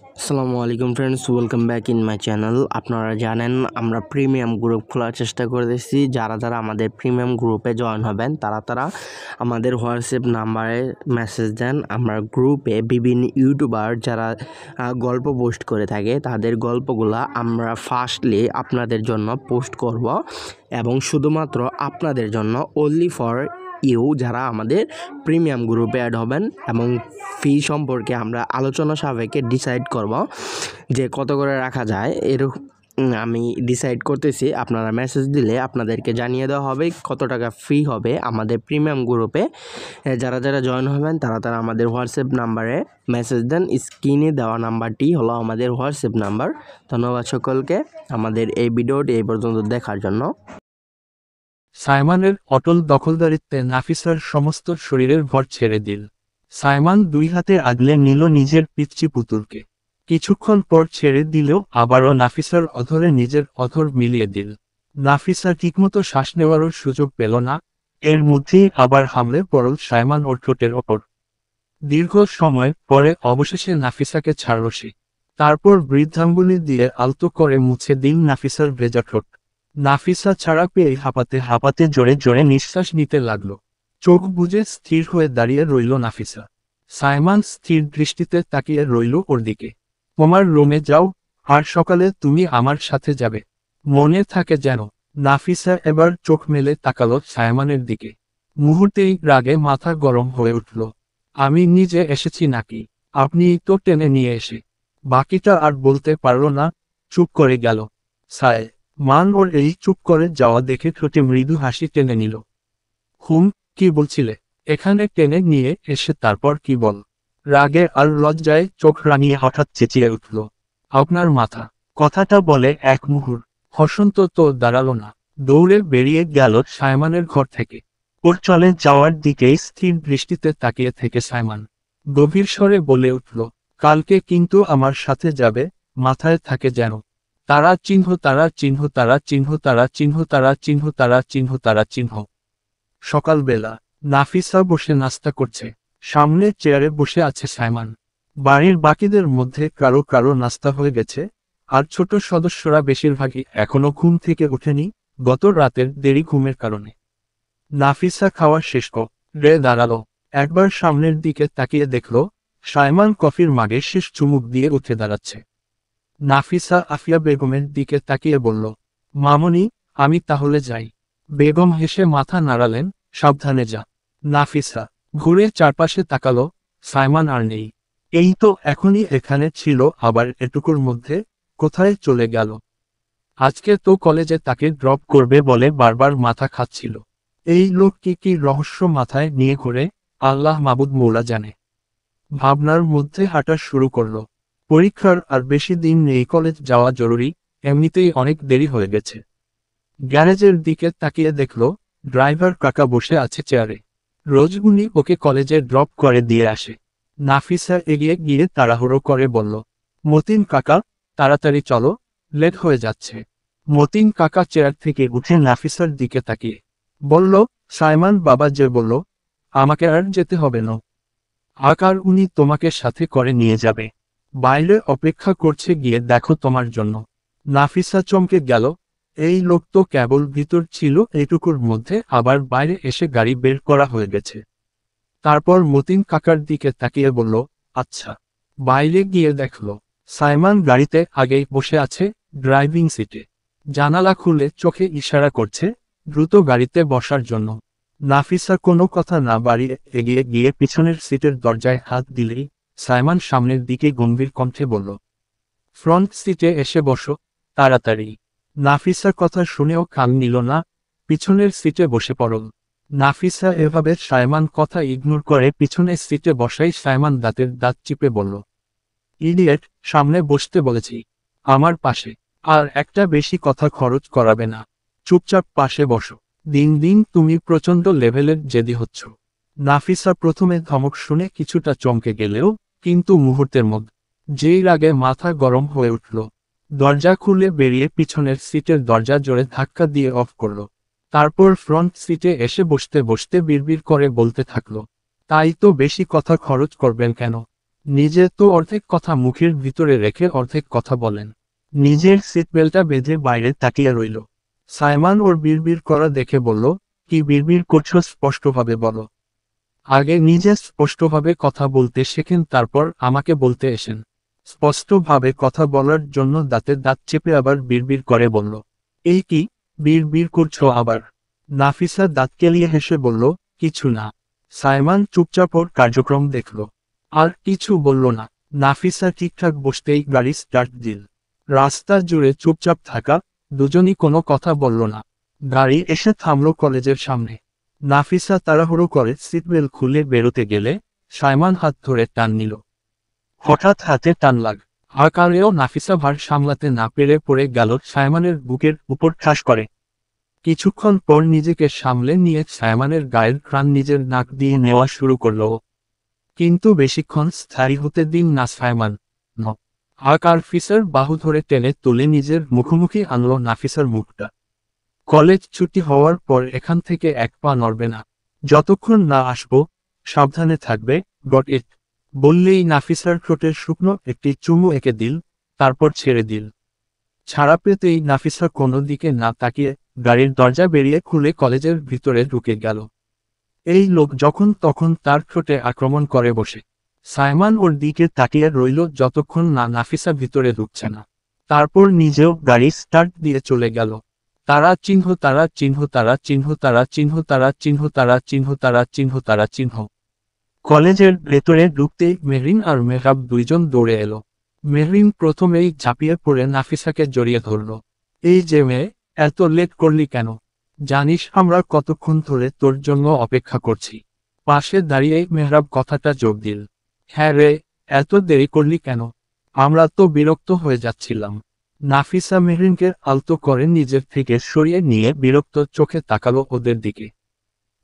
আসসালামু আলাইকুম friends, welcome back in my channel. আপনারা জানেন আমরা প্রিমিয়াম গ্রুপ খোলার চেষ্টা করতেছি। যারা যারা আমাদের প্রিমিয়াম গ্রুপে জয়েন হবেন তারা আমাদের হোয়াটসঅ্যাপ নাম্বারে মেসেজ দেন। আমরা গ্রুপে বিভিন্ন ইউটিউবার যারা গল্প পোস্ট করে থাকে তাদের গল্পগুলা আমরা ফার্স্টলি আপনাদের জন্য পোস্ট করব এবং শুধুমাত্র আপনাদের জন্য অনলি ফর যারা আমাদের প্রিমিয়াম গ্রুপে অ্যাড হবেন, এবং ফি সম্পর্কে আমরা আলোচনা সাপেক্ষে ডিসাইড করব যে কত করে রাখা যায়। আমি ডিসাইড করতেছি, আপনারা মেসেজ দিলে আপনাদেরকে জানিয়ে দেওয়া হবে কত টাকা ফি হবে আমাদের প্রিমিয়াম গ্রুপে। যারা যারা জয়েন হবেন তারা আমাদের হোয়াটসঅ্যাপ নাম্বারে মেসেজ দেন। স্ক্রিনে দেওয়া নাম্বারটি হলো আমাদের হোয়াটসঅ্যাপ নাম্বার। ধন্যবাদ সকলকে আমাদের এই ভিডিওটি এই পর্যন্ত দেখার জন্য। সাইমনের অটল দখলদারিত্বে নাফিসার সমস্ত শরীরের ভর ছেড়ে দিল। সাইমন দুই হাতে আগলে নিল নিজের পিচ্চি পুতুলকে। কিছুক্ষণ পর ছেড়ে দিলেও আবারও নাফিসার অধরে নিজের অধর মিলিয়ে দিল। নাফিসা ঠিকমতো শ্বাস নেওয়ারও সুযোগ পেল না। এর মধ্যেই আবার হামলে পড়ল সাইমন ওর ঠোঁটের ওপর। দীর্ঘ সময় পরে অবশেষে নাফিসাকে ছাড়ল সে। তারপর বৃদ্ধাঙ্গুলি দিয়ে আলতো করে মুছে দিল নাফিসার ভেজা ঠোঁট। নাফিসা ছাড়া পেয়ে হাঁপাতে হাঁপাতে জোরে জোরে নিঃশ্বাস নিতে লাগলো। চোখ বুজে স্থির হয়ে দাঁড়িয়ে রইল নাফিসা। সাইমন স্থির দৃষ্টিতে তাকিয়ে রইল ওর দিকে। তোমার রুমে যাও, আর সকালে তুমি আমার সাথে যাবে, মনে থাকে যেন। নাফিসা এবার চোখ মেলে তাকালো সাইমনের দিকে। মুহূর্তেই রাগে মাথা গরম হয়ে উঠল। আমি নিজে এসেছি নাকি? আপনিই তো টেনে নিয়ে এসে। বাকিটা আর বলতে পারল না, চুপ করে গেল। মান ওর এই চুপ করে যাওয়া দেখে ঠোঁটে মৃদু হাসি টেনে নিল। কি বলছিলে? এখানে টেনে নিয়ে এসে তারপর কি বল? রাগে আর লজ্জায় চোখ রাঙিয়ে হঠাৎ চেঁচিয়ে উঠল। আপনার মাথা। কথাটা বলে এক মুহূর্ত হসন্ত তো দাঁড়ালো না। দৌড়ে বেরিয়ে গেল সাইমনের ঘর থেকে। ওর চলে যাওয়ার দিকেই স্থির দৃষ্টিতে তাকিয়ে থেকে সাইমন গভীর স্বরে বলে উঠল, কালকে কিন্তু আমার সাথে যাবে, মাথায় থাকে যেন। তারা চিহ্ন, তারা চিহ্ন, তারা চিহ্ন, তারা চিহ্ন, তারা চিহ্ন, তারা চিহ্ন, তারা চিহ্ন। সকালবেলা নাফিসা বসে নাস্তা করছে। সামনে চেয়ারে বসে আছে সাইমন। বাড়ির বাকিদের মধ্যে কারো কারো নাস্তা হয়ে গেছে, আর ছোট সদস্যরা বেশিরভাগই এখনো ঘুম থেকে ওঠেনি, গত রাতের দেরি ঘুমের কারণে। নাফিসা খাওয়া শেষ করে দাঁড়ালো। একবার সামনের দিকে তাকিয়ে দেখল সাইমন কফির মাগে শেষ চুমুক দিয়ে উঠে দাঁড়াচ্ছে। নাফিসা আফিয়া বেগমের দিকে তাকিয়ে বলল, মামনি, আমি তাহলে যাই। বেগম হেসে মাথা নাড়ালেন, সাবধানে যা। নাফিসা ঘুরে চারপাশে তাকালো, সাইমন আর নেই। এই তো এখনই এখানে ছিল, আবার এটুকুর মধ্যে কোথায় চলে গেল? আজকে তো কলেজে তাকে ড্রপ করবে বলে বারবার মাথা খাচ্ছিল। এই লোক কি রহস্য মাথায় নিয়ে ঘুরে, আল্লাহ মাবুদ মৌলা জানে। ভাবনার মধ্যে হাঁটা শুরু করলো। পরীক্ষার আর বেশি দিন নেই, কলেজ যাওয়া জরুরি, এমনিতেই অনেক দেরি হয়ে গেছে। গ্যারেজের দিকে তাকিয়ে দেখল ড্রাইভার কাকা বসে আছে চেয়ারে। রোজ উনি ওকে কলেজে ড্রপ করে দিয়ে আসে। নাফিসা এগিয়ে গিয়ে তাড়াহুড়ো করে বলল, মতিন কাকা, তাড়াতাড়ি চলো, লেট হয়ে যাচ্ছে। মতিন কাকা চেয়ার থেকে উঠে নাফিসার দিকে তাকিয়ে বলল, সাইমন বাবা যে বলল আমাকে আর যেতে হবে না। আকার উনি তোমাকে সাথে করে নিয়ে যাবে। বাইরে অপেক্ষা করছে, গিয়ে দেখো তোমার জন্য। নাফিসা চমকে গেল। এই লোক তো কেবল ভিতর ছিল, এইটুকুর মধ্যে আবার বাইরে এসে গাড়ি বের করা হয়ে গেছে। তারপর মতিন কাকার দিকে তাকিয়ে বলল, আচ্ছা। বাইরে গিয়ে দেখল সাইমন গাড়িতে আগেই বসে আছে, ড্রাইভিং সিটে। জানালা খুলে চোখে ইশারা করছে দ্রুত গাড়িতে বসার জন্য। নাফিসা কোনো কথা না বাড়িয়ে এগিয়ে গিয়ে পিছনের সিটের দরজায় হাত দিলেই সাইমন সামনের দিকে গম্ভীর কণ্ঠে বলল, ফ্রন্ট সিটে এসে বসো, তাড়াতাড়ি। নাফিসার কথা শুনেও কান নিল না, পিছনের সিটে বসে পড়ল। নাফিসা এভাবে সাইমন কথা ইগনোর করে পিছনের সিটে বসাই সাইমন দাঁতের দাঁত চিপে বলল, ইডিয়েট, সামনে বসতে বলেছি, আমার পাশে। আর একটা বেশি কথা খরচ করাবে না, চুপচাপ পাশে বসো। দিন দিন তুমি প্রচণ্ড লেভেলের জেদি হচ্ছ। নাফিসা প্রথমে ধমক শুনে কিছুটা চমকে গেলেও কিন্তু মুহূর্তের মধ্যে যেই রাগে মাথা গরম হয়ে উঠল। দরজা খুলে বেরিয়ে পিছনের সিটের দরজা জোরে ধাক্কা দিয়ে অফ করল। তারপর ফ্রন্ট সিটে এসে বসতে বসতে বিড়বিড় করে বলতে থাকলো, তাই তো বেশি কথা খরচ করবেন কেন? নিজে তো অর্ধেক কথা মুখের ভিতরে রেখে অর্ধেক কথা বলেন। নিজের সিট বেল্টটা বেঁধে বাইরে তাকিয়ে রইল। সাইমন ওর বিড়বিড় করা দেখে বলল, কি বিড়বিড় করছো, স্পষ্টভাবে বলো। আগে নিজে স্পষ্টভাবে কথা বলতে শেখেন, তারপর আমাকে বলতে এসেন। স্পষ্টভাবে কথা বলার জন্য দাঁতে দাঁত চেপে আবার বিড়বিড় করে বলল, এই কি বিড়বিড় করছো আবার? নাফিসা দাঁত কেলিয়ে হেসে বলল, কিছু না। সাইমন চুপচাপ ওর কার্যক্রম দেখল, আর কিছু বলল না। নাফিসা ঠিকঠাক বসতেই গাড়ি স্টার্ট দিল। রাস্তা জুড়ে চুপচাপ থাকা, দুজনই কোনো কথা বলল না। গাড়ি এসে থামল কলেজের সামনে। নাফিসা তাড়াহুড়ো করে সিটবেল্ট খুলে বেরোতে গেলে সাইমন হাত ধরে টান নিল। হঠাৎ হাতে টান লাগ আকারেও নাফিসা ভার সামলাতে না পেরে পড়ে গেল সাইমনের বুকের উপর ঠাস করে। কিছুক্ষণ পর নিজেকে সামলে নিয়ে সাইমনের গায়ের ঘ্রাণ নিজের নাক দিয়ে নেওয়া শুরু করল। কিন্তু বেশিক্ষণ স্থায়ী হতে দিন না সাইমন। আকার ফিসার বাহু ধরে টেনে তুলে নিজের মুখোমুখি আনলো নাফিসার মুখটা। কলেজ ছুটি হওয়ার পর এখান থেকে এক পা নড়বে না। যতক্ষণ না আসবো, সাবধানে থাকবে, গট ইট। বললেই নাফিসার ঠোঁটের শুকনো একটি চুমু এঁকে দিল, তারপর ছেড়ে দিল। ছাড়া পেতেই নাফিসা কোনো দিকে না তাকিয়ে গাড়ির দরজা বেরিয়ে খুলে কলেজের ভিতরে ঢুকে গেল। এই লোক যখন তখন তার ঠোঁটে আক্রমণ করে বসে। সাইমন ওর দিকে তাকিয়ে রইল যতক্ষণ না নাফিসা ভিতরে ঢুকছে না। তারপর নিজেও গাড়ি স্টার্ট দিয়ে চলে গেল। তারা চিহ্ন, তারা চিহ্ন, তারা চিহ্ন, তারা চিহ্ন, তারা চিহ্ন, তারা চিহ্ন, তারা চিহ্ন, তারা চিহ্ন। কলেজের ভেতরে ঢুকতেই মেহরিন আর মেহরাব দুইজন দৌড়ে এলো। মেহরিন প্রথমেই ঝাঁপিয়ে পড়ে নাফিসাকে জড়িয়ে ধরল। এই যে মেয়ে, এত লেট করলি কেন? জানিস আমরা কতক্ষণ ধরে তোর জন্য অপেক্ষা করছি। পাশে দাঁড়িয়েই মেহরাব কথাটা যোগ দিল। হ্যাঁ রে, এত দেরি করলি কেন? আমরা তো বিরক্ত হয়ে যাচ্ছিলাম। নাফিসা মেহরিনকে আলতো করে নিজের থেকে সরিয়ে নিয়ে বিরক্ত চোখে তাকালো ওদের দিকে।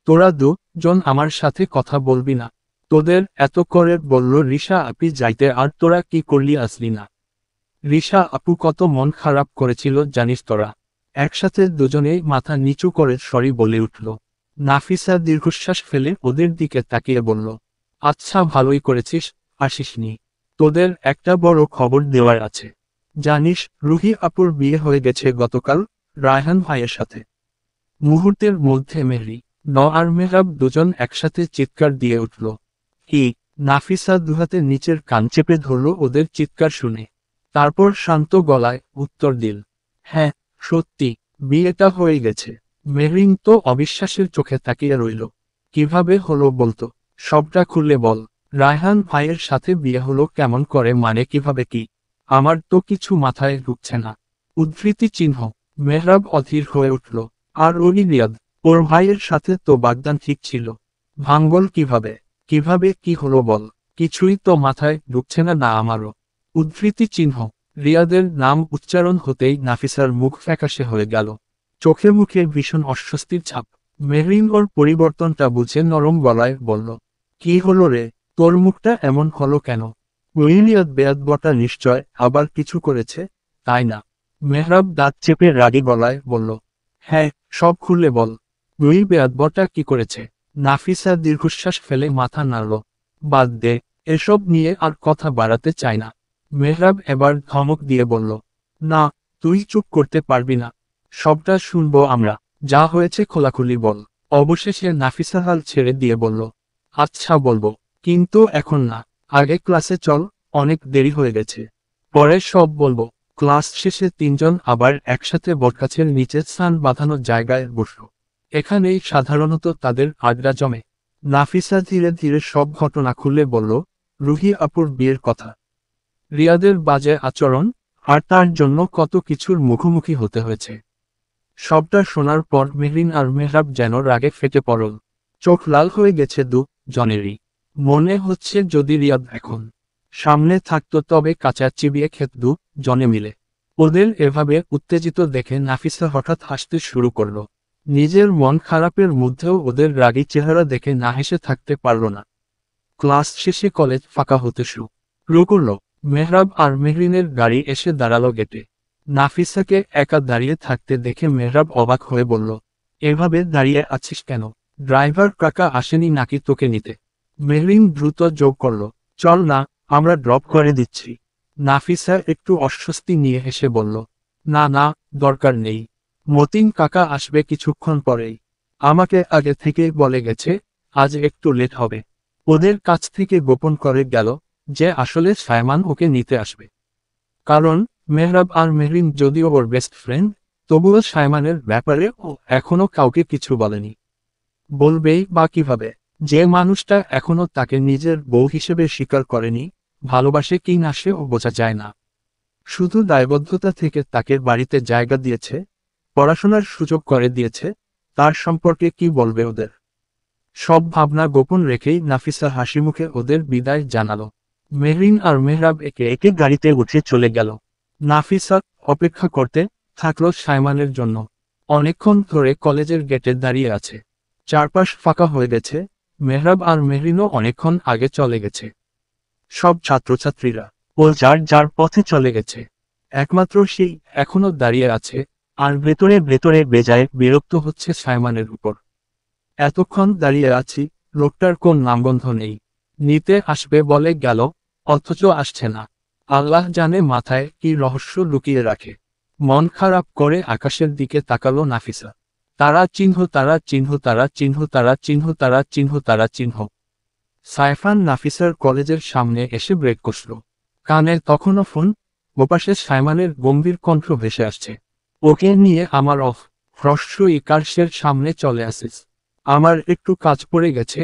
তোরা দুজন আমার সাথে কথা বলবি না? তোদের এত করে বলল রিশা আপি যাইতে, আর তোরা কি করলি আসলি না? রিশা আপু কত মন খারাপ করেছিল জানিস তোরা? একসাথে দুজনেই মাথা নিচু করে সরি বলে উঠল। নাফিসা দীর্ঘশ্বাস ফেলে ওদের দিকে তাকিয়ে বলল, আচ্ছা ভালোই করেছিস, আসিসনি। তোদের একটা বড় খবর দেওয়ার আছে। জানিস রুহি আপুর বিয়ে হয়ে গেছে গতকাল রায়হান ভাইয়ের সাথে। মুহূর্তের মধ্যে মেহরি আর মেহরাব দুজন একসাথে চিৎকার দিয়ে উঠল। কি? নাফিসা দুহাতে নিচের কান চেপে ধরল ওদের চিৎকার শুনে। তারপর শান্ত গলায় উত্তর দিল, হ্যাঁ সত্যি, বিয়েটা হয়ে গেছে। মেহরিন তো অবিশ্বাসের চোখে তাকিয়ে রইল। কিভাবে হলো বলতো? সবটা খুলে বল। রায়হান ভাইয়ের সাথে বিয়ে হলো কেমন করে, মানে কিভাবে কি? আমার তো কিছু মাথায় ঢুকছে না। উদ্ধৃতি চিহ্ন। মেহরাব অধীর হয়ে উঠল। আর ওই রিয়াদ, ওর ভাইয়ের সাথে তো বাগদান ঠিক ছিল। ভাঙবল কিভাবে? কিভাবে কি হলো বল? কিছুই তো মাথায় ঢুকছে না না আমারও। উদ্ধৃতি চিহ্ন। রিয়াদের নাম উচ্চারণ হতেই নাফিসার মুখ ফ্যাকাশে হয়ে গেল। চোখে মুখে ভীষণ অস্বস্তির ছাপ। মেহরিন ওর পরিবর্তনটা বুঝে নরম গলায় বলল, কি হলো রে, তোর মুখটা এমন হলো কেন? রিয়াদ বেয়াদবটা নিশ্চয় আবার কিছু করেছে, তাই না? মেহরাব দাঁত চেপে রাগী গলায় বলল, হ্যাঁ সব খুলে বল। বেয়াদবটা কি করেছে? নাফিসা দীর্ঘশ্বাস ফেলে মাথা নাড়ল। বাদ দে, এসব নিয়ে আর কথা বাড়াতে চাই না। মেহরাব এবার ধমক দিয়ে বলল, না, তুই চুপ করতে পারবি না। সবটা শুনবো আমরা। যা হয়েছে খোলাখুলি বল। অবশেষে নাফিসা হাল ছেড়ে দিয়ে বলল, আচ্ছা বলবো, কিন্তু এখন না। আগে ক্লাসে চল, অনেক দেরি হয়ে গেছে। পরে সব বলবো। ক্লাস শেষে তিনজন আবার একসাথে বটগাছের নিচে স্নান বাঁধানো জায়গায় বসল। এখানেই সাধারণত তাদের আড্ডা জমে। নাফিসা ধীরে ধীরে সব ঘটনা খুলে বলল, রুহি আপুর বিয়ের কথা, রিয়াদের বাজে আচরণ, আর তার জন্য কত কিছুর মুখোমুখি হতে হয়েছে। সবটা শোনার পর মেহরিন আর মেহরাব যেন রাগে ফেটে পড়ল। চোখ লাল হয়ে গেছে জনেরই। মনে হচ্ছে যদি রিয়াদ এখন সামনে থাকতো তবে কাঁচা চিবিয়ে খেত জনে মিলে। ওদের এভাবে উত্তেজিত দেখে নাফিসা হঠাৎ হাসতে শুরু করল। নিজের মন খারাপের মধ্যেও ওদের রাগী চেহারা দেখে না হেসে থাকতে পারল না। ক্লাস শেষে কলেজ ফাঁকা হতে শুরু করল। মেহরাব আর মেহরিনের গাড়ি এসে দাঁড়ালো গেটে। নাফিসাকে একা দাঁড়িয়ে থাকতে দেখে মেহরাব অবাক হয়ে বলল, এভাবে দাঁড়িয়ে আছিস কেন? ড্রাইভার কাকা আসেনি নাকি তোকে নিতে? মেহরিন দ্রুত যোগ করল, চল না, আমরা ড্রপ করে দিচ্ছি। নাফিসা একটু অস্বস্তি নিয়ে হেসে বলল, না না, দরকার নেই। মতিন কাকা আসবে কিছুক্ষণ পরেই। আমাকে আগে থেকে বলে গেছে আজ একটু লেট হবে। ওদের কাছ থেকে গোপন করে গেল যে আসলে সায়মান ওকে নিতে আসবে। কারণ মেহরাব আর মেহরিন যদিও ওর বেস্ট ফ্রেন্ড, তবুও সায়মানের ব্যাপারে ও এখনো কাউকে কিছু বলেনি। বলবেই বা কিভাবে? যে মানুষটা এখনো তাকে নিজের বউ হিসেবে স্বীকার করেনি, ভালোবাসে কি না সেও বোঝা যায় না। শুধু দায়বদ্ধতা থেকে তাকে বাড়িতে জায়গা দিয়েছে, পড়াশোনার সুযোগ করে দিয়েছে, তার সম্পর্কে কি বলবে ওদের? সব ভাবনা গোপন রেখেই নাফিসা হাসিমুখে ওদের বিদায় জানালো। মেহরিন আর মেহরাব একে একে গাড়িতে উঠে চলে গেল। নাফিসা অপেক্ষা করতে থাকলো সায়মানের জন্য। অনেকক্ষণ ধরে কলেজের গেটে দাঁড়িয়ে আছে। চারপাশ ফাঁকা হয়ে গেছে, মেহরাব আর মেহরিনও অনেকক্ষণ আগে চলে গেছে। সব ছাত্রছাত্রীরা ও যার যার পথে চলে গেছে। একমাত্র সেই এখনো দাঁড়িয়ে আছে, আর ভেতরে ভেতরে বেজায় বিরক্ত হচ্ছে সায়মানের উপর। এতক্ষণ দাঁড়িয়ে আছি, লোকটার কোন নামগন্ধ নেই। নিতে আসবে বলে গেল, অথচ আসছে না। আল্লাহ জানে মাথায় কি রহস্য লুকিয়ে রাখে। মন খারাপ করে আকাশের দিকে তাকালো নাফিসা। তারা চিহ্ন, তারা চিহ্ন, তারা চিহ্ন, তারা চিহ্ন, তারা চিহ্ন, তারা চিহ্ন। সাইফান নাফিসার কলেজের সামনে এসে ব্রেক কষল। কানে তখনও ফোন, ওপাশে সাইমানের গম্ভীর কণ্ঠ ভেসে আসছে। ওকে নিয়ে আমার অফ হ্রস্বই কার্সের সামনে চলে আসিস। আমার একটু কাজ পড়ে গেছে,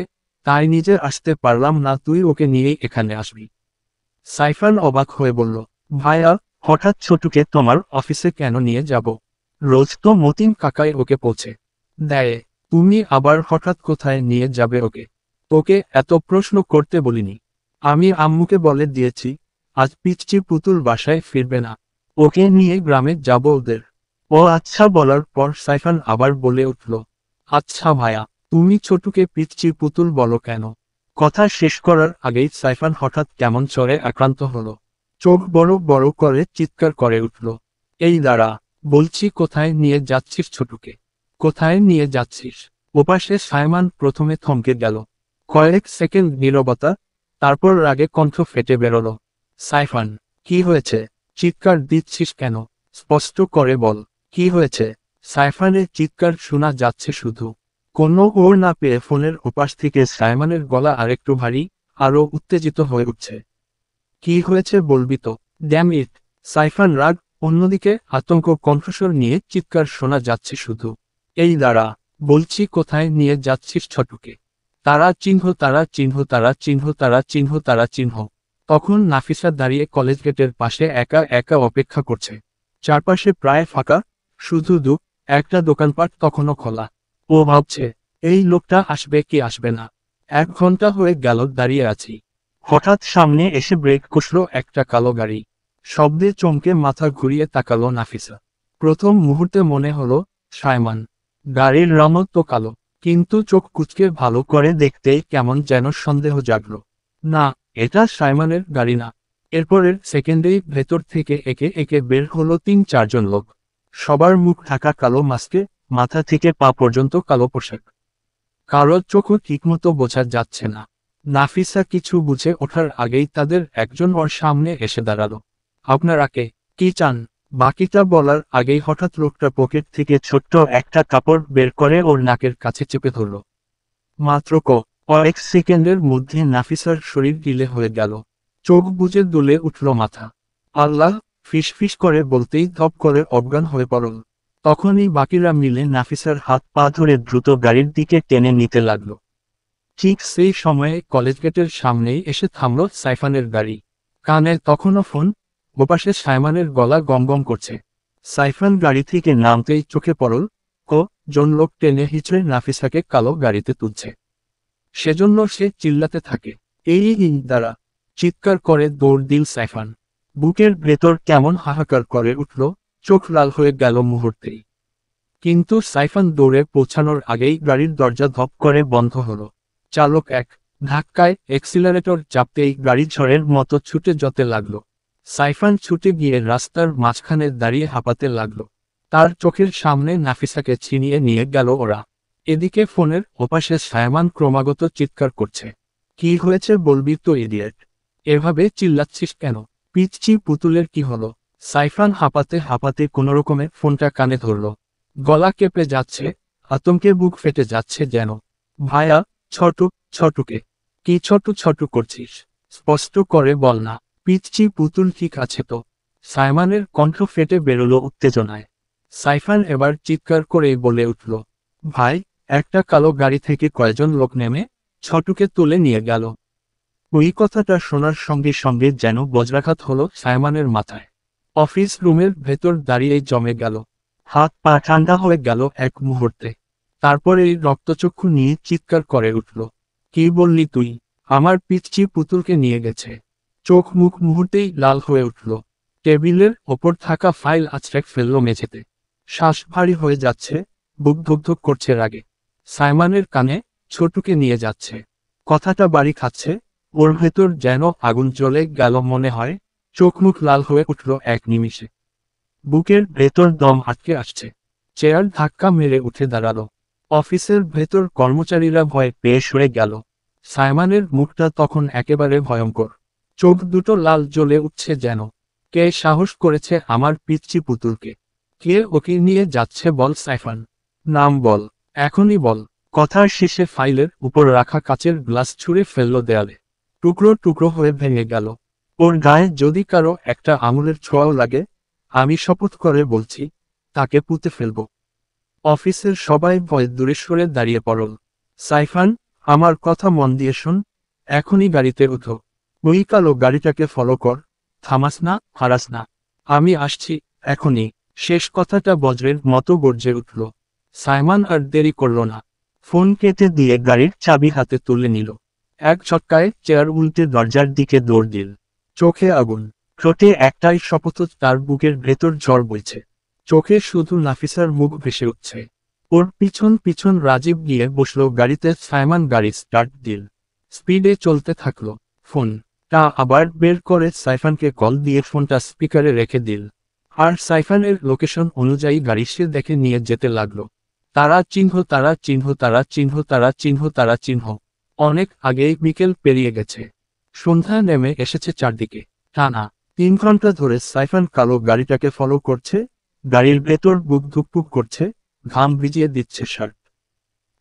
তাই নিজে আসতে পারলাম না, তুই ওকে নিয়েই এখানে আসবি। সাইফান অবাক হয়ে বলল, ভাইয়া, হঠাৎ ছোটুকে তোমার অফিসে কেন নিয়ে যাব? রোজ তো মতিন কাকাই ওকে পৌঁছে দেয়, তুমি আবার হঠাৎ কোথায় নিয়ে যাবে ওকে? তোকে এত প্রশ্ন করতে বলিনি। আমি আম্মুকে বলে দিয়েছি আজ পিচ্চি পুতুল বাসায় ফিরবে না, ওকে নিয়ে গ্রামে যাব ওদের। ও আচ্ছা বলার পর সাইফান আবার বলে উঠল, আচ্ছা ভাইয়া, তুমি ছোটুকে পিচ্চি পুতুল বলো কেন? কথা শেষ করার আগেই সাইফান হঠাৎ কেমন জ্বরে আক্রান্ত হলো। চোখ বড় বড় করে চিৎকার করে উঠল, এই দাঁড়া, বলছি কোথায় নিয়ে যাচ্ছিস ছোটুকে? কোথায় নিয়ে যাচ্ছিস? ওপাশে সাইমান প্রথমে থমকে গেল। কয়েক সেকেন্ড নীরবতা, তারপর রাগে কণ্ঠ ফেটে বেরোল, সাইফান, কি হয়েছে? চিৎকার দিচ্ছিস কেন? স্পষ্ট করে বল, কি হয়েছে? সাইফানের চিৎকার শোনা যাচ্ছে শুধু। কোনো ওর না পেয়ে ফোনের ওপাশ থেকে সাইমানের গলা আরেকটু ভারী, আরও উত্তেজিত হয়ে উঠছে। কি হয়েছে বলবি তো? Damn it! সাইফান রাগ, অন্যদিকে আতঙ্ক কণ্ঠস্বর নিয়ে চিৎকার শোনা যাচ্ছে শুধু। এই দাঁড়া, বলছি কোথায় নিয়ে যাচ্ছিস ছোটুকে? তারা চিহ্ন, তারা চিহ্ন, তারা চিহ্ন, তারা চিহ্ন, তারা চিহ্ন। তখন নাফিসা দাঁড়িয়ে কলেজ গেটের পাশে একা একা অপেক্ষা করছে। চারপাশে প্রায় ফাঁকা, শুধু একটা দোকানপাট তখনও খোলা। ও ভাবছে, এই লোকটা আসবে কি আসবে না। 1 ঘন্টা হয়ে গেল দাঁড়িয়ে আছি। হঠাৎ সামনে এসে ব্রেক কষল একটা কালো গাড়ি। শব্দে চমকে মাথা ঘুরিয়ে তাকালো নাফিসা। প্রথম মুহূর্তে মনে হলো সায়মান। গাড়ির রঙও তো কালো, কিন্তু চোখ কুঁচকে ভালো করে দেখতেই কেমন যেন সন্দেহ জাগল। না, এটা সায়মানের গাড়ি না। এরপরের সেকেন্ডেই ভেতর থেকে একে একে বের হলো 3-4 জন লোক। সবার মুখ ঢাকা কালো মাস্কে, মাথা থেকে পা পর্যন্ত কালো পোশাক। কারো চোখও ঠিকমতো বোঝা যাচ্ছে না। নাফিসা কিছু বুঝে ওঠার আগেই তাদের একজন ওর সামনে এসে দাঁড়ালো। আপনারা কে? কি চান? বাকিটা বলার আগেই হঠাৎ লোকটা পকেট থেকে ছোট্ট একটা কাপড় বের করে ওর নাকের কাছে চেপে ধরল। মাত্র কয়েক সেকেন্ডের মধ্যে নাফিসার শরীর ঢিলে হয়ে গেল। চোখ বুজে দুলে উঠল মাথা। আল্লাহ! ফিসফিস করে বলতেই ধপ করে অজ্ঞান হয়ে পড়ল। তখনই বাকিরা মিলে নাফিসার হাত পা ধরে দ্রুত গাড়ির দিকে টেনে নিতে লাগল। ঠিক সেই সময়ে কলেজ গেটের সামনেই এসে থামল সাইফানের গাড়ি। কানে তখনও ফোন, ওপাশে সাইমানের গলা গমগম করছে। সাইফান গাড়ি থেকে নামতেই চোখে পড়ল, জন লোক টেনে হিচড়ে নাফিসাকে কালো গাড়িতে তুলছে। সেজন্য সে চিল্লাতে থাকে, এই দ্বারা! চিৎকার করে দৌড় দিল সাইফান। বুকের ভেতর কেমন হাহাকার করে উঠল, চোখ লাল হয়ে গেল মুহূর্তেই। কিন্তু সাইফান দৌড়ে পৌঁছানোর আগেই গাড়ির দরজা ধপ করে বন্ধ হলো। চালক এক ধাক্কায় এক্সিলারেটর চাপতেই গাড়ি ঝড়ের মতো ছুটে যেতে লাগলো। সাইফান ছুটে গিয়ে রাস্তার মাঝখানে দাঁড়িয়ে হাঁপাতে লাগলো। তার চোখের সামনে নাফিসাকে ছিনিয়ে নিয়ে গেল ওরা। এদিকে ফোনের ওপাশে সায়মান ক্রমাগত চিৎকার করছে, কি হয়েছে বলবি তো ইডিয়েট? এভাবে চিল্লাচ্ছিস কেন? পিচ্চি পুতুলের কি হলো? সাইফান হাঁপাতে হাঁপাতে কোনোরকমে ফোনটা কানে ধরল। গলা কেঁপে যাচ্ছে, আতঙ্কে বুক ফেটে যাচ্ছে যেন। ভায়া, ছটু, ছটুকে। কি ছটু ছটু করছিস? স্পষ্ট করে বল না। পিচ্চি পুতুল ঠিক আছে তো? সাইমানের কণ্ঠ ফেটে বেরোলো উত্তেজনায়। সাইফান এবার চিৎকার করেই বলে উঠল, ভাই, একটা কালো গাড়ি থেকে কয়জন লোক নেমে ছটুকে তুলে নিয়ে গেল। ওই কথাটা শোনার সঙ্গে সঙ্গে যেন বজ্রাঘাত হলো সাইমানের মাথায়। অফিস রুমের ভেতর দাঁড়িয়েই জমে গেল। হাত পা ঠান্ডা হয়ে গেল এক মুহূর্তে। তারপরে রক্তচক্ষু নিয়ে চিৎকার করে উঠল, কি বললি তুই? আমার পিচ্চি পুতুলকে নিয়ে গেছে। চোখ মুখ মুহূর্তেই লাল হয়ে উঠল। টেবিলের ওপর থাকা ফাইল আছড়ে ফেলল মেঝেতে। শ্বাস ভারী হয়ে যাচ্ছে, বুক ধুকধুক করছে রাগে। সাইমানের কানে ছোটুকে নিয়ে যাচ্ছে। কথাটা বাড়ি খাচ্ছে, ওর ভেতর যেন আগুন জ্বলে গেল মনে হয়। চোখ মুখ লাল হয়ে উঠল এক নিমিষে। বুকের ভেতর দম আটকে আসছে। চেয়ার ধাক্কা মেরে উঠে দাঁড়ালো। অফিসের ভেতর কর্মচারীরা ভয়ে পেয়ে সরে গেল। সাইমানের মুখটা তখন একেবারে ভয়ঙ্কর। চোখ দুটো লাল জ্বলে উঠছে যেন। কে সাহস করেছে আমার পিচ্চি পুতুলকে? কে ওকে নিয়ে যাচ্ছে বল সাইফান? নাম বল, এখনই বল। কথার শেষে ফাইলের উপর রাখা কাচের গ্লাস ছুঁড়ে ফেলল দেয়ালে। টুকরো টুকরো হয়ে ভেঙে গেল। ওর গায়ে যদি কারো একটা আঙুলের ছোঁয়াও লাগে, আমি শপথ করে বলছি, তাকে পুঁতে ফেলব। অফিসের সবাই ভয়ে দূরে সরে দাঁড়িয়ে পড়ল। সাইফান, আমার কথা মন দিয়ে শোন, এখনই গাড়িতে উঠো। ওই কালো গাড়িটাকে ফলো কর, থামাস না, হারাস না। আমি আসছি, এখনই। শেষ কথাটা বজ্রের মতো গর্জে উঠল। সাইমন আর দেরি করল না। ফোন কেটে দিয়ে গাড়ির চাবি হাতে তুলে নিল। এক ঝটকায় চেয়ার উল্টে দরজার দিকে দৌড় দিল। চোখে আগুন, ঠোঁটে একটাই শপথ, তার বুকের ভেতর ঝড় বইছে। চোখে শুধু নাফিসার মুখ ভেসে উঠছে। ওর পিছন পিছন রাজীব গিয়ে বসল গাড়িতে। সাইমন গাড়ি স্টার্ট দিল। স্পিডে চলতে থাকলো। ফোনটা আবার বের করে সাইফানকে কল দিয়ে ফোনটা স্পিকারে রেখে দিল। আর সাইফানের লোকেশন অনুযায়ী গাড়ি সে দেখে নিয়ে যেতে লাগলো। তারা চিহ্ন, তারা চিহ্ন, তারা চিহ্ন, তারা চিহ্ন, তারা চিহ্ন। অনেক আগেই বিকেল পেরিয়ে গেছে। সন্ধ্যা নেমে এসেছে চারদিকে। টানা 3 ঘন্টা ধরে সাইফান কালো গাড়িটাকে ফলো করছে। গাড়ির ভেতর বুক ধুকপুক করছে, ঘাম ভিজিয়ে দিচ্ছে শার্ট।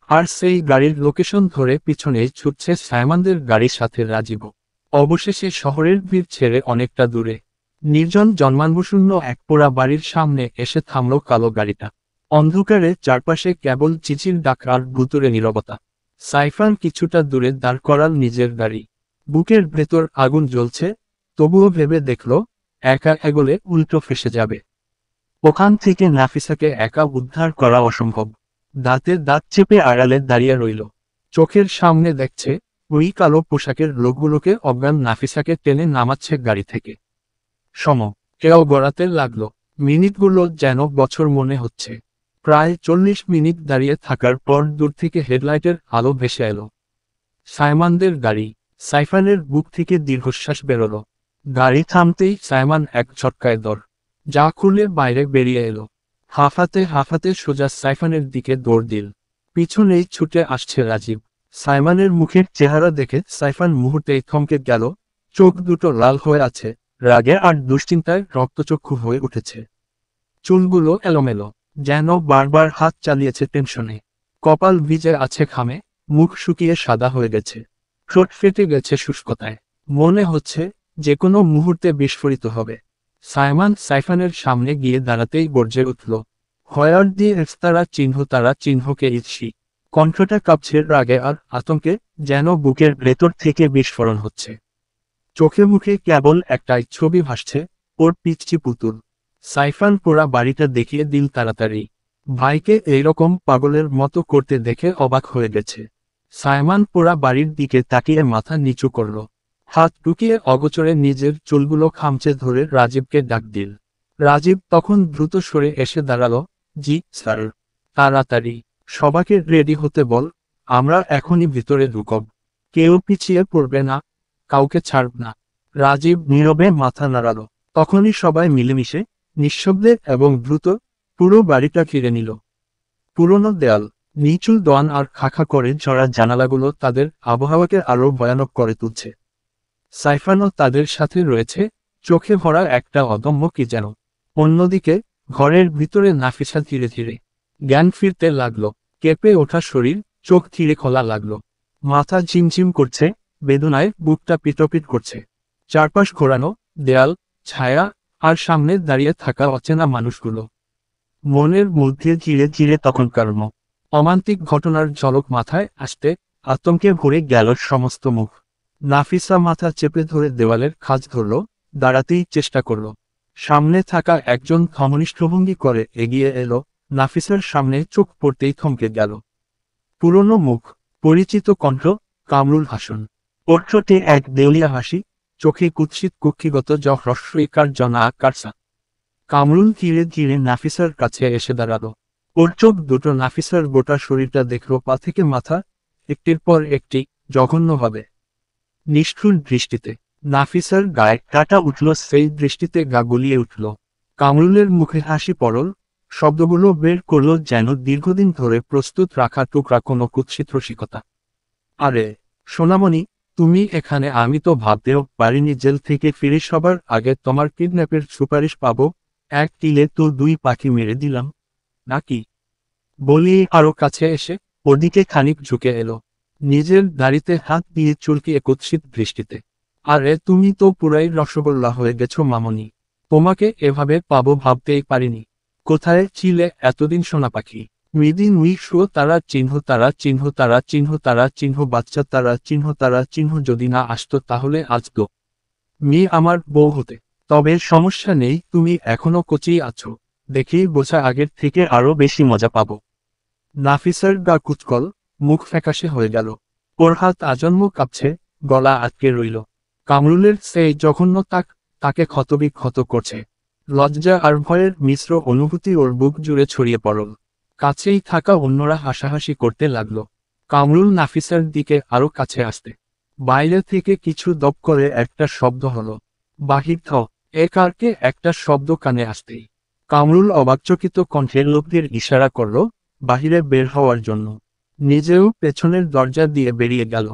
আর সেই গাড়ির লোকেশন ধরে পিছনেই ছুটছে সাইমনদের গাড়ির সাথে রাজীব। অবশেষে শহরের ভিড় ছেড়ে অনেকটা দূরে নির্জন জন্মানবশূন্য এক পোড়া বাড়ির সামনে এসে থামল কালো গাড়িটা। অন্ধকারে চারপাশে কেবল চিচির ডাক আর ভুতুরে নীরবতা। সাইফান কিছুটা দূরে দাঁড় করাল নিজের গাড়ি। বুকের ভেতর আগুন জ্বলছে, তবুও ভেবে দেখল, একা এগোলে উল্টো ফেসে যাবে। ওখান থেকে নাফিসাকে একা উদ্ধার করা অসম্ভব। দাঁতে দাঁত চেপে আড়ালে দাঁড়িয়ে রইল। চোখের সামনে দেখছে ওই কালো পোশাকের লোকগুলোকে অজ্ঞান নাফিসাকে টেনে নামাচ্ছে গাড়ি থেকে। কেউ গড়াতে লাগলো। মিনিটগুলো যেন বছর মনে হচ্ছে। প্রায় 40 মিনিট দাঁড়িয়ে থাকার পর দূর থেকে হেডলাইটের আলো ভেসে এলো। সাইমনদের গাড়ি। সাইফানের বুক থেকে দীর্ঘশ্বাস বেরোলো। গাড়ি থামতেই সাইমন এক ঝটকায় দৌড় যা খুলে বাইরে বেরিয়ে এলো। হাঁফাতে হাঁফাতে সোজা সাইফানের দিকে দৌড় দিল। পিছনেই ছুটে আসছে রাজীব। সাইমনের মুখের চেহারা দেখে সাইফান মুহূর্তেই থমকে গেল। চোখ দুটো লাল হয়ে আছে, রাগে আর দুশ্চিন্তায় রক্তচক্ষু হয়ে উঠেছে। চুলগুলো এলোমেলো, যেন বারবার হাত চালিয়েছে টেনশনে। কপাল ভিজে আছে ঘামে, মুখ শুকিয়ে সাদা হয়ে গেছে। ঠোঁট ফেটে গেছে শুষ্কতায়। মনে হচ্ছে যে কোনো মুহূর্তে বিস্ফোরিত হবে। সাইমন সাইফানের সামনে গিয়ে দাঁড়াতেই গর্জে উঠল, হয়ার দিয়ে তারা চিহ্ন, তারা চিহ্নকে ইচ্ছি। কণ্ঠটা কাঁপছে রাগে আর আতঙ্কে, যেন বুকের ভেতর থেকে বিস্ফোরণ হচ্ছে। চোখে মুখে কেবল একটাই ছবি ভাসছে, ওর পিচ্চি পুতুল। সাইফান পোড়া বাড়িটা দেখিয়ে দিল তাড়াতাড়ি। ভাইকে এইরকম পাগলের মতো করতে দেখে অবাক হয়ে গেছে। সাইমন পোড়া বাড়ির দিকে তাকিয়ে মাথা নিচু করল। হাত টুকিয়ে অগোচরে নিজের চুলগুলো খামচে ধরে রাজীবকে ডাক দিল। রাজীব তখন দ্রুত সরে এসে দাঁড়ালো। জি স্যার। তাড়াতাড়ি সবাইকে রেডি হতে বল, আমরা এখনই ভিতরে ঢুকব। কেউ পিছিয়ে পড়বে না, কাউকে ছাড়ব না। রাজীব নীরবে মাথা নাড়ালো। তখনই সবাই মিলেমিশে, নিঃশব্দে এবং দ্রুত পুরো বাড়িটা ঘিরে নিল। পুরনো দেয়াল, নিচু দোয়ান আর খাখা করে ঝরা জানালাগুলো তাদের আবহাওয়াকে আরো ভয়ানক করে তুলছে। সাইফানও তাদের সাথে রয়েছে, চোখে ভরা একটা অদম্য কি যেন। অন্যদিকে ঘরের ভিতরে নাফিসা ধীরে ধীরে জ্ঞান ফিরতে লাগলো। কেঁপে ওঠা শরীর, চোখ ধীরে খোলা লাগলো। মাথা ঝিমঝিম করছে, বেদনায় বুকটা পিটপিট করছে। চারপাশ ঘোরানো, দেয়াল, ছায়া, আর সামনে দাঁড়িয়ে থাকা অচেনা মানুষগুলো। মনের মধ্যে ধীরে ধীরে তখনকার অমান্তিক ঘটনার ঝলক মাথায় আসতে আতঙ্কে ভরে গেল সমস্ত মুখ। নাফিসা মাথা চেপে ধরে দেওয়ালের খাঁজ ধরল, দাঁড়াতেই চেষ্টা করল। সামনে থাকা একজন ঘনিষ্ঠভঙ্গি করে এগিয়ে এলো, নাফিসার সামনে চোখ পড়তেই থমকে গেল। পুরনো মুখ, পরিচিত কণ্ঠ, কামরুল হাসান। ওর ঠোঁটে এক দেউলিয়া হাসি, চোখে কুৎসিত কুক্ষিগত হ্রস্বইকার জনা আকারসা। কামরুল ধীরে ধীরে নাফিসার কাছে এসে দাঁড়ালো। ওর চোখ দুটো নাফিসার গোটা শরীরটা দেখল পা থেকে মাথা, একটির পর একটি, জঘন্যভাবে। নিষ্ঠুর দৃষ্টিতে নাফিসার গায়ে কাটা উঠল, সেই দৃষ্টিতে গা গুলিয়ে উঠল। কামরুলের মুখে হাসি পড়ল, শব্দগুলো বের করল যেন দীর্ঘদিন ধরে প্রস্তুত রাখা টুকরা কোনো কুৎসিত রসিকতা। আরে সোনামণি, তুমি এখানে? আমি তো ভাবতেও পারিনি জেল থেকে ফিরে সবার আগে তোমার কিডন্যাপের সুপারিশ পাবো। এক তীরে তো দুই পাখি মেরে দিলাম নাকি? বলি আরো কাছে এসে ওদিকে খানিক ঝুঁকে এলো, নিজের দাড়িতে হাত দিয়ে চুলকিয়ে কুৎসিত দৃষ্টিতে। আরে তুমি তো পুরাই রসগোল্লা হয়ে গেছো মামনি, তোমাকে এভাবে পাবো ভাবতেই পারিনি। কোথায় ছিলে এতদিন সোনা পাখি? মৃদিন উইশো তারা চিহ্ন, তারা চিহ্ন, তারা চিহ্ন, তারা চিহ্ন, বাচ্চা তারা চিহ্ন, তারা চিহ্ন। যদি না আসতো তাহলে আজ তো মেয়ে আমার বউ হতে। তবে সমস্যা নেই, তুমি এখনো কচি আছো, দেখেই বোঝা আগের থেকে আরো বেশি মজা পাবো। নাফিসার গা কুচকল, মুখ ফ্যাকাশে হয়ে গেল। ওর হাত আজন্ম কাঁপছে, গলা আটকে রইল। কামরুলের সেই জঘন্য তাকে ক্ষতবিক্ষত করছে। লজ্জা আর ভয়ের মিশ্র অনুভূতি ওর বুক জুড়ে ছড়িয়ে পড়ল। কাছেই থাকা অন্যরা হাসাহাসি করতে লাগল। কামরুল নাফিসার দিকে আরো কাছে আসতে, বাইরে থেকে কিছু দপ করে একটা শব্দ হলো। বাহির একারকে একটা শব্দ কানে আসতেই কামরুল অবাকচকিত কণ্ঠের লোকদের ইশারা করল বাহিরে বের হওয়ার জন্য। নিজেও পেছনের দরজা দিয়ে বেরিয়ে গেল।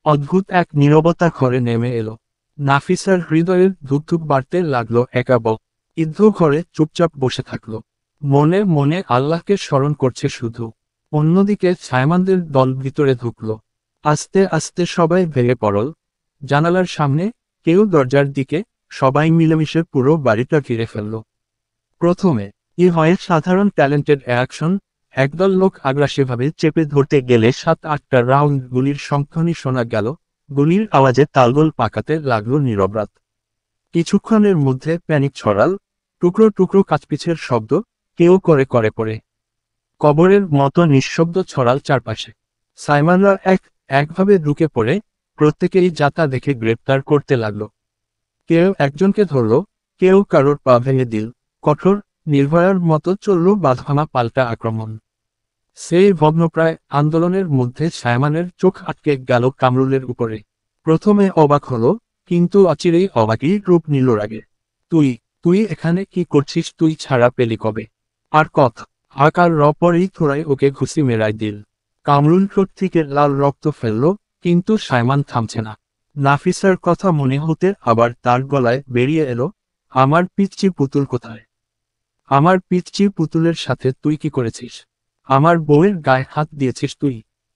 অদ্ভুত এক নীরবতা ঘরে নেমে এলো। নাফিসার হৃদয়ের ধুকধুক বাড়তে লাগলো। ইদ্ধ ঘরে চুপচাপ বসে থাকলো, মনে মনে আল্লাহকে স্মরণ করছে শুধু। অন্যদিকে সাইমানদের দল ভিতরে ঢুকল। আস্তে আস্তে সবাই ভেঙে পড়ল। জানালার সামনে, কেউ দরজার দিকে, সবাই মিলেমিশে পুরো বাড়িটা ঘিরে ফেলল। প্রথমে হয় সাধারণ ট্যালেন্টেড অ্যাকশন, একদল লোক আগ্রাসীভাবে চেপে ধরতে গেলে 7-8টা রাউন্ড গুলির শঙ্খনি শোনা গেল। গুলির আওয়াজে তালগোল পাকাতে লাগলো নীরব রাত। কিছুক্ষণের মধ্যে প্যানিক ছড়াল, টুকরো টুকরো কাচপিছের শব্দ, কেউ করে করে পড়ে। কবরের মতো নিঃশব্দ ছড়াল চারপাশে। সাইমানরা একভাবে ঢুকে পড়ে, প্রত্যেকেই যাতা দেখে গ্রেপ্তার করতে লাগলো। কেউ একজনকে ধরল, কেউ কারোর পা ভেঙে দিল। কঠোর নির্ভয়ার মতো চলল বাঁধভাঙা পাল্টা আক্রমণ। সেই ভগ্নপ্রায় আন্দোলনের মধ্যে সাইমানের চোখ আটকে গেল কামরুলের উপরে। প্রথমে অবাক হলো, কিন্তু অচিরেই অবাকই রূপ নিল রাগে। তুই এখানে কি করছিস? তুই ছাড়া পেলি কবে? আর আকার পরেই থোড়াই ওকে ঘুষি মেরাই দিল। কামরুল ঠোঁট থেকে লাল রক্ত ফেলল, কিন্তু সাইমান থামছে না। নাফিসার কথা মনে হতে আবার তার গলায় বেরিয়ে এলো, আমার পিচ্চি পুতুল কোথায়? আমার পিচ্চি পুতুলের সাথে তুই কি করেছিস? আমার বউয়ের গায়ে হাত দিয়েছিস তুই?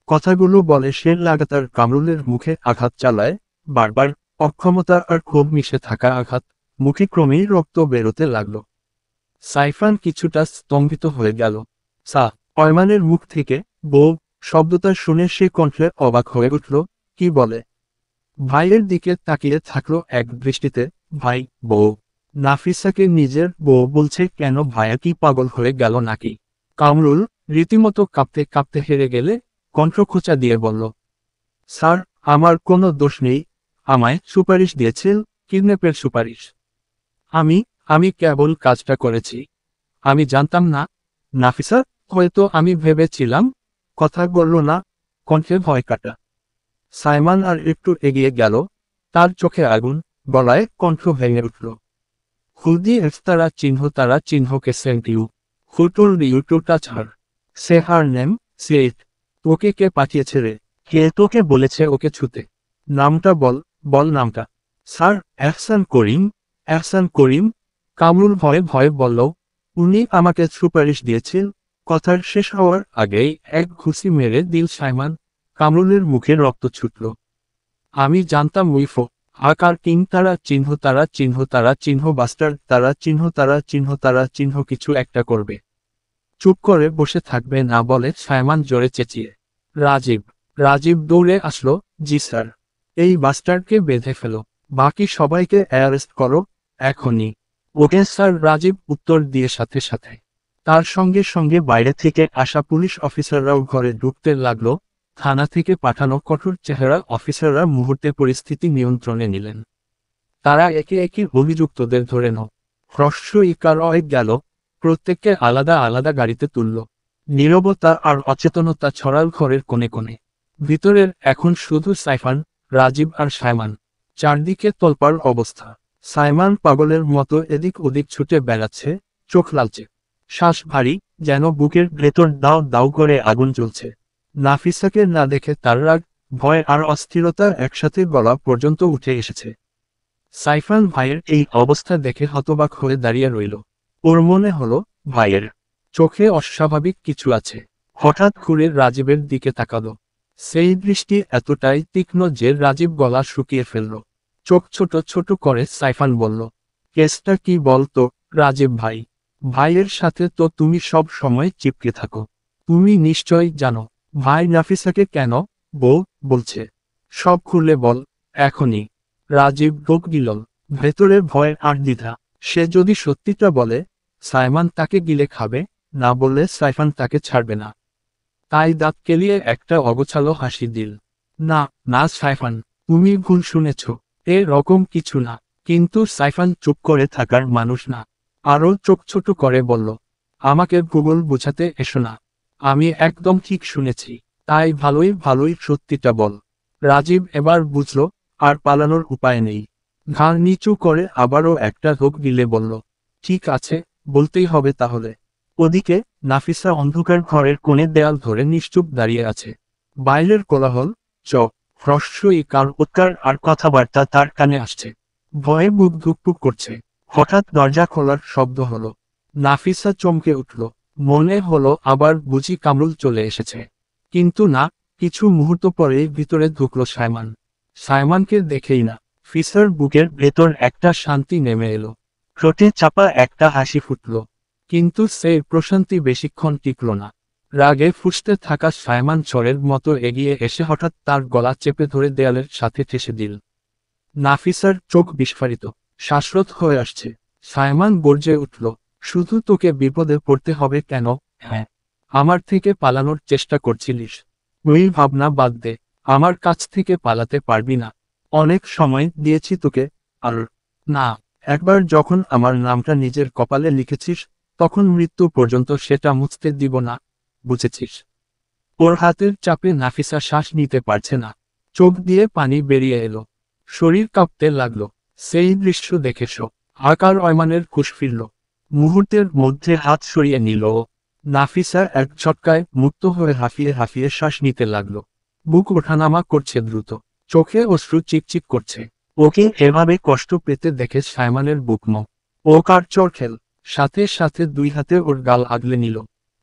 কথাগুলো বলে সে লাগাতার কামরুলের মুখে আঘাত চালায়, বারবার, অক্ষমতা আর ক্ষোভ মিশে থাকা আঘাত। মুখে ক্রমেই রক্ত বেরোতে লাগলো। সাইফান কিছুটা স্তম্ভিত হয়ে গেল। অয়মানের মুখ থেকে বউ শব্দটা শুনে সে কণ্ঠে অবাক হয়ে উঠল। কি বলে? ভাইয়ের দিকে তাকিয়ে থাকলো এক দৃষ্টিতে। ভাই? বউ? নাফিসাকে নিজের বউ বলছে কেন? ভাইয়া কি পাগল হয়ে গেল নাকি? কামরুল রীতিমতো কাঁপতে কাঁপতে হেরে গেলে কণ্ঠ খোঁচা দিয়ে বলল, স্যার, আমার কোনো দোষ নেই। আমায় সুপারিশ দিয়েছিল, কিডন্যাপের সুপারিশ। আমি কেবল কাজটা করেছি। আমি জানতাম না। নাফিসা, হয়তো আমি ভেবেছিলাম। কথা বলল না, কণ্ঠে ভয় কাটা। সাইমান আর একটু এগিয়ে গেল, তার চোখে আগুন, গলায় কণ্ঠ ভেঙে উঠল। হুদি তারা চিহ্ন, তারা চিহ্নকে sent you, who told you to touch her? Say her name, say it. তোকে কে পাঠিয়েছে রে? কে তোকে বলেছে ওকে ছুতে? নামটা বল নামটা। স্যার, এহসান করিম, কামরুল ভয়ে ভয়ে বলল। উনি আমাকে সুপারিশ দিয়েছেন। কথার শেষ হওয়ার আগেই এক ঘুষি মেরে দিল সাইমান। কামরুলের মুখে রক্ত ছুটল। আমি জানতাম উইফো আকার কিং তারা চিহ্ন বাস্টার তারা চিহ্ন কিছু একটা করবে। চুপ করে বসে থাকবে না বলে সাইমান জোরে চেঁচিয়ে। রাজীব রাজীব দৌড়ে আসলো। জি স্যার। এই বাস্টারকে বেঁধে ফেলো, বাকি সবাইকে অ্যারেস্ট করো, এখনই। ওকে স্যার, রাজীব উত্তর দিয়ে সাথে সাথে তার সঙ্গে সঙ্গে বাইরে থেকে আসা পুলিশ অফিসাররাও ঘরে ঢুকতে লাগলো। থানা থেকে পাঠানো কঠোর চেহারা অফিসাররা মুহূর্তে পরিস্থিতি নিয়ন্ত্রণে নিলেন। তারা একে একে অভিযুক্তদের ধরে গেল, প্রত্যেককে আলাদা আলাদা গাড়িতে তুলল। নীরবতা আর অচেতনতা ছড়াল ঘরের কোণে কোণে। ভিতরের এখন শুধু সাইফান, রাজীব আর সাইমান। চারদিকে তোলপাড় অবস্থা। সাইমান পাগলের মতো এদিক ওদিক ছুটে বেড়াচ্ছে, চোখ লালচে, শ্বাস ভারী, যেন বুকের ভেতর দাও দাও করে আগুন জ্বলছে। নাফিসাকে না দেখে তার রাগ, ভয় আর অস্থিরতা একসাথে গলা পর্যন্ত উঠে এসেছে। সাইফান ভাইয়ের এই অবস্থা দেখে হতবাক হয়ে দাঁড়িয়ে রইল। ওর মনে হলো ভাইয়ের চোখে অস্বাভাবিক কিছু আছে। হঠাৎ ঘুরে রাজীবের দিকে তাকালো। সেই দৃষ্টি এতটাই তীক্ষ্ণ যে রাজীব গলা শুকিয়ে ফেলল। চোখ ছোট ছোট করে সাইফান বলল, কেসটা কি বলতো রাজীব ভাই? ভাইয়ের সাথে তো তুমি সব সময় চিপকে থাকো, তুমি নিশ্চয় জানো ভাই নাফিসাকে কেন বউ বলছে। সব খুলে বল এখনই। রাজীব ঢোক গিলল, ভেতরে ভয় আর দ্বিধা। সে যদি সত্যিটা বলে সাইমান তাকে গিলে খাবে, না বললে সাইফান তাকে ছাড়বে না। তাই দাঁত কেলিয়ে একটা অগোছালো হাসি দিল। না না সাইফান, তুমি ভুল শুনেছ, এ রকম কিছু না। কিন্তু সাইফান চুপ করে থাকার মানুষ না। আরও চোখ ছোট করে বলল, আমাকে ভূগোল বোঝাতে এসো না। আমি একদম ঠিক শুনেছি। তাই ভালোই ভালোই সত্যিটা বল। রাজীব এবার বুঝল আর পালানোর উপায় নেই। ঘাড় নিচু করে আবারও একটা ঢোক গিলে বলল, ঠিক আছে, বলতেই হবে তাহলে। ওদিকে নাফিসা অন্ধকার ঘরের কোণে দেয়াল ধরে নিশ্চুপ দাঁড়িয়ে আছে। বাইরের কোলাহল, হ্রস্বই কার উৎকার আর কথাবার্তা তার কানে আসছে। ভয়ে বুক ধুকপুক করছে। হঠাৎ দরজা খোলার শব্দ হলো। নাফিসা চমকে উঠল। মনে হলো আবার বুঝি কামরুল চলে এসেছে। কিন্তু না, কিছু মুহূর্ত পরেই ভিতরে ঢুকলো সাইমান। সাইমানকে দেখেই না ফিসার বুকের ভেতর একটা শান্তি নেমে এলো। ঠোঁটে চাপা একটা হাসি ফুটল। কিন্তু সেই প্রশান্তি বেশিক্ষণ টিকল না। রাগে ফুঁসতে থাকা সাইমান ঝড়ের মতো এগিয়ে এসে হঠাৎ তার গলা চেপে ধরে দেয়ালের সাথে ঠেসে দিল। নাফিসার চোখ বিস্ফারিত, শ্বাসরোধ হয়ে আসছে। সাইমান গর্জে উঠল, শুধু তোকে বিপদে পড়তে হবে কেন? হ্যাঁ, আমার থেকে পালানোর চেষ্টা করছিলিস? ওই ভাবনা বাদ দে, আমার কাছ থেকে পালাতে পারবি না। অনেক সময় দিয়েছি তোকে, আর না, একবার যখন আমার নামটা নিজের কপালে লিখেছিস, তখন মৃত্যু পর্যন্ত সেটা মুছতে দিব না, বুঝেছিস? ওর হাতের চাপে নাফিসা শ্বাস নিতে পারছে না। চোখ দিয়ে পানি বেরিয়ে এলো, শরীর কাঁপতে লাগলো। সেই দৃশ্য দেখে আকার অয়মানের হুঁশ ফিরল। মুহূর্তের মধ্যে হাত সরিয়ে নিল ও। নাফিসা এক ঝটকায় মুক্ত হয়ে হাঁফিয়ে হাঁফিয়ে শ্বাস নিতে লাগলো। বুক ওঠানামা করছে দ্রুত, চোখে অশ্রু চিকচিক করছে। ওকে এভাবে কষ্ট পেতে দেখে সাইমানের বুকম ও কারচর খেল। সাথে সাথে দুই হাতে ওর গাল আগলে নিল।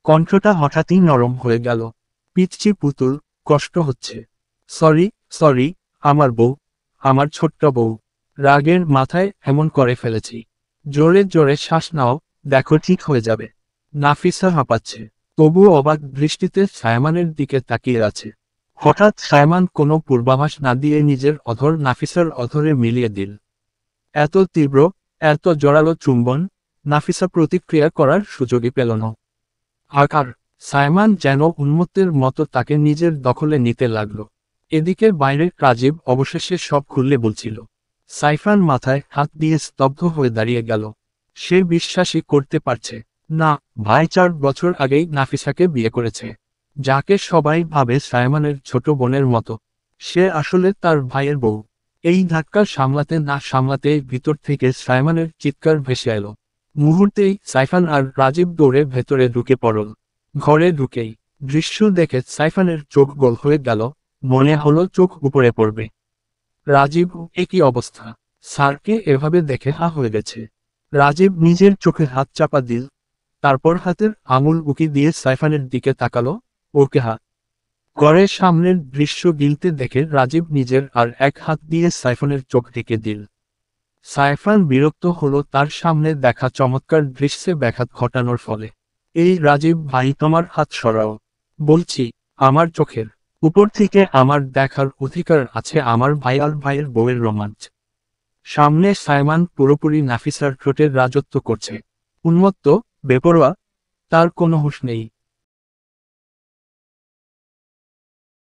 কণ্ঠটা হঠাৎই নরম হয়ে গেল। পিচ্চি পুতুল, কষ্ট হচ্ছে। সরি সরি, আমার বউ, আমার ছোট্ট বউ। রাগের মাথায় এমন করে ফেলেছি। জোরে জোরে শ্বাস নাও, দেখো ঠিক হয়ে যাবে। নাফিসা হাঁপাচ্ছে, তবুও অবাক দৃষ্টিতে সায়মানের দিকে তাকিয়ে আছে। হঠাৎ সায়মান কোনো পূর্বাভাস না দিয়ে নিজের অধর নাফিসার অধরে মিলিয়ে দিল। এত তীব্র, এত জোরালো চুম্বন, নাফিসা প্রতিক্রিয়া করার সুযোগই পেল না। আকার সায়মান যেন উন্মত্তের মতো তাকে নিজের দখলে নিতে লাগলো। এদিকে বাইরের রাজীব অবশেষে সব খুললে বলছিল। সাইফান মাথায় হাত দিয়ে স্তব্ধ হয়ে দাঁড়িয়ে গেল। সে বিশ্বাসই করতে পারছে না, ভাই 4 বছর আগেই নাফিসাকে বিয়ে করেছে, যাকে সবাই ভাবে সায়মানের ছোট বোনের মতো। সে আসলে তার ভাইয়ের বউ। এই ধাক্কা সামলাতে না সামলাতেই ভিতর থেকে সায়মানের চিৎকার ভেসে এলো। মুহূর্তেই সাইফান আর রাজীব দৌড়ে ভেতরে ঢুকে পড়ল। ঘরে ঢুকেই দৃশ্য দেখে সাইফানের চোখ গোল হয়ে গেল, মনে হলো চোখ উপরে পড়বে। রাজীব, একই অবস্থা। স্যারকে এভাবে দেখে হা হয়ে গেছে। রাজীব নিজের চোখে হাত চাপা দিল, তারপর হাতের আঙুল উকি দিয়ে সাইফানের দিকে তাকালো। ওকে হা ঘরের সামনের দৃশ্য গিলতে দেখে রাজীব নিজের আর এক হাত দিয়ে সাইফানের চোখ ঢেকে দিল। সাইফান বিরক্ত হলো তার সামনে দেখা চমৎকার দৃশ্যে ব্যাঘাত ঘটানোর ফলে। এই রাজীব ভাই, তোমার হাত সরাও বলছি। আমার চোখের উপর থেকে আমার দেখার অধিকার আছে আমার ভাই আর ভাইয়ের বউয়ের রোমাঞ্চ। সামনে সাইমান পুরোপুরি নাফিসার ঠোঁটের রাজত্ব করছে। উন্মত্ত, বেপরোয়া, তার কোনো হুঁশ নেই।